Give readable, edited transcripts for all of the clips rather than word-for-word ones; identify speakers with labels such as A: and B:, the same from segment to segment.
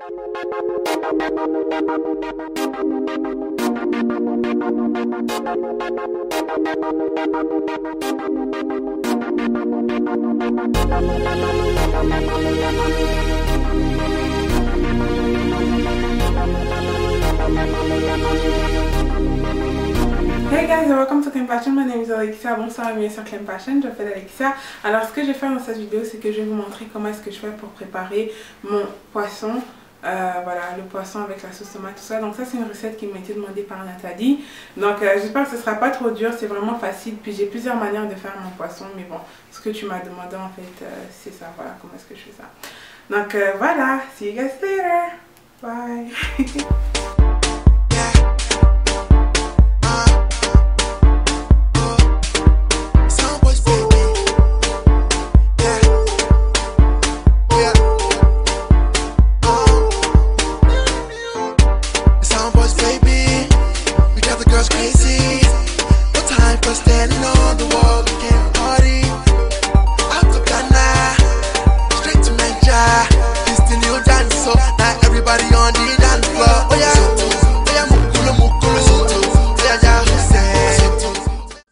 A: Hey guys, welcome to Clean Passion. My name is Alexia. Bonsoir et bienvenue sur Clean Passion. Je m'appelle Alexia. Alors ce que je vais faire dans cette vidéo, c'est que je vais vous montrer comment est-ce que je fais pour préparer mon poisson. Voilà, le poisson avec la sauce tomate, tout ça. Donc ça, c'est une recette qui m'a été demandée par Nathalie. Donc j'espère que ce sera pas trop dur, c'est vraiment facile. Puis j'ai plusieurs manières de faire mon poisson, mais bon, ce que tu m'as demandé en fait, c'est ça. Voilà comment est-ce que je fais ça. Donc voilà, see you guys later. Bye.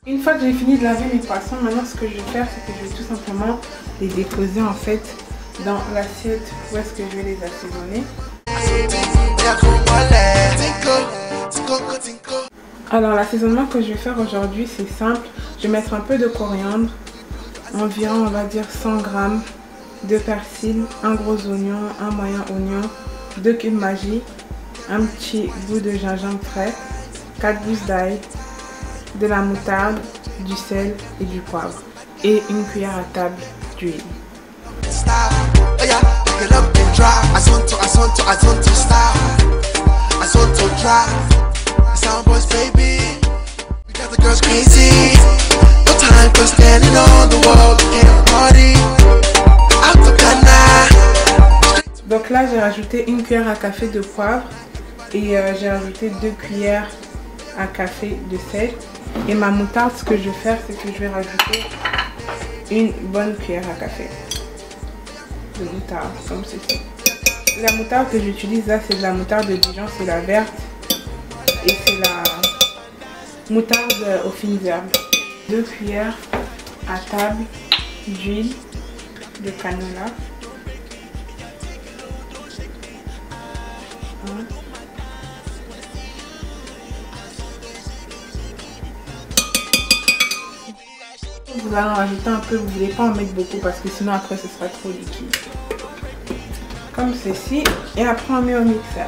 A: Une fois que j'ai fini de laver mes poissons, maintenant ce que je vais faire, c'est que je vais tout simplement les déposer en fait dans l'assiette où est-ce que je vais les assaisonner. Alors l'assaisonnement que je vais faire aujourd'hui, c'est simple. Je vais mettre un peu de coriandre, environ on va dire 100 g de persil, un gros oignon, un moyen oignon, 2 cubes Maggi, un petit bout de gingembre frais, 4 gousses d'ail, de la moutarde, du sel et du poivre et une cuillère à table d'huile. Donc là j'ai rajouté une cuillère à café de poivre et j'ai rajouté 2 cuillères à café de sel. Et ma moutarde, ce que je vais faire, c'est que je vais rajouter une bonne cuillère à café de moutarde, comme ceci. La moutarde que j'utilise là, c'est de la moutarde de Dijon, c'est la verte. Et c'est la moutarde aux fines herbes. 2 cuillères à table d'huile de canola. Vous allez en rajouter un peu, vous ne voulez pas en mettre beaucoup parce que sinon après ce sera trop liquide. Comme ceci. Et après on met au mixeur.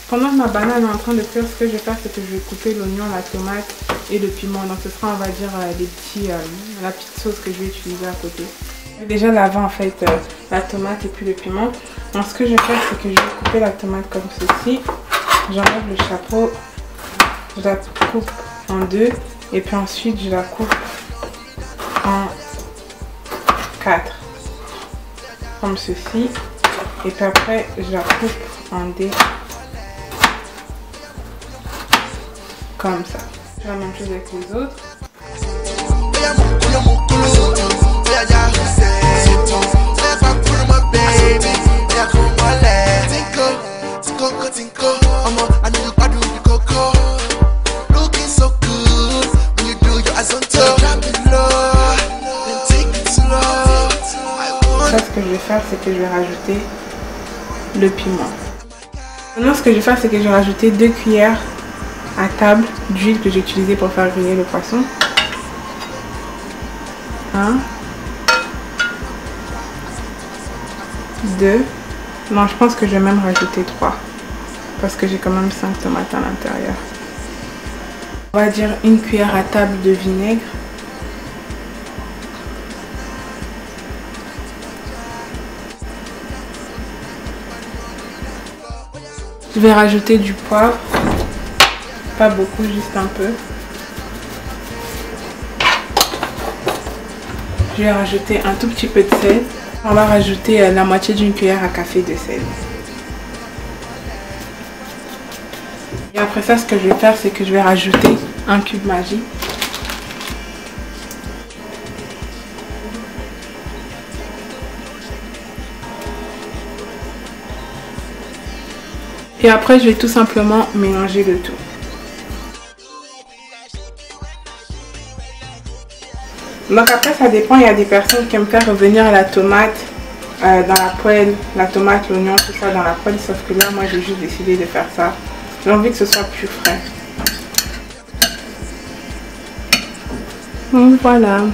A: Pendant que ma banane est en train de cuire, ce que je vais faire, c'est que je vais couper l'oignon, la tomate et le piment. Donc ce sera, on va dire, la petite sauce que je vais utiliser à côté. J'ai déjà lavé en fait la tomate et puis le piment. Donc ce que je vais faire, c'est que je vais couper la tomate comme ceci. J'enlève le chapeau, je la coupe en deux et puis ensuite je la coupe en 4. Comme ceci. Et puis après, je la coupe en dés. Comme ça. Je fais la même chose avec les autres. c'est que je vais rajouter le piment. Maintenant, ce que je vais faire, c'est que je vais rajouter 2 cuillères à table d'huile que j'ai utilisée pour faire griller le poisson. 1, 2. Non, je pense que je vais même rajouter 3 parce que j'ai quand même 5 tomates à l'intérieur. On va dire 1 cuillère à table de vinaigre. Je vais rajouter du poivre, pas beaucoup, juste un peu. Je vais rajouter un tout petit peu de sel. On va rajouter la moitié d'une cuillère à café de sel. Et après ça, ce que je vais faire, c'est que je vais rajouter un cube Maggi. Et après, je vais tout simplement mélanger le tout. Donc après, ça dépend. Il y a des personnes qui aiment faire revenir la tomate dans la poêle. La tomate, l'oignon, tout ça dans la poêle. Sauf que là, moi, j'ai juste décidé de faire ça. J'ai envie que ce soit plus frais. Donc voilà.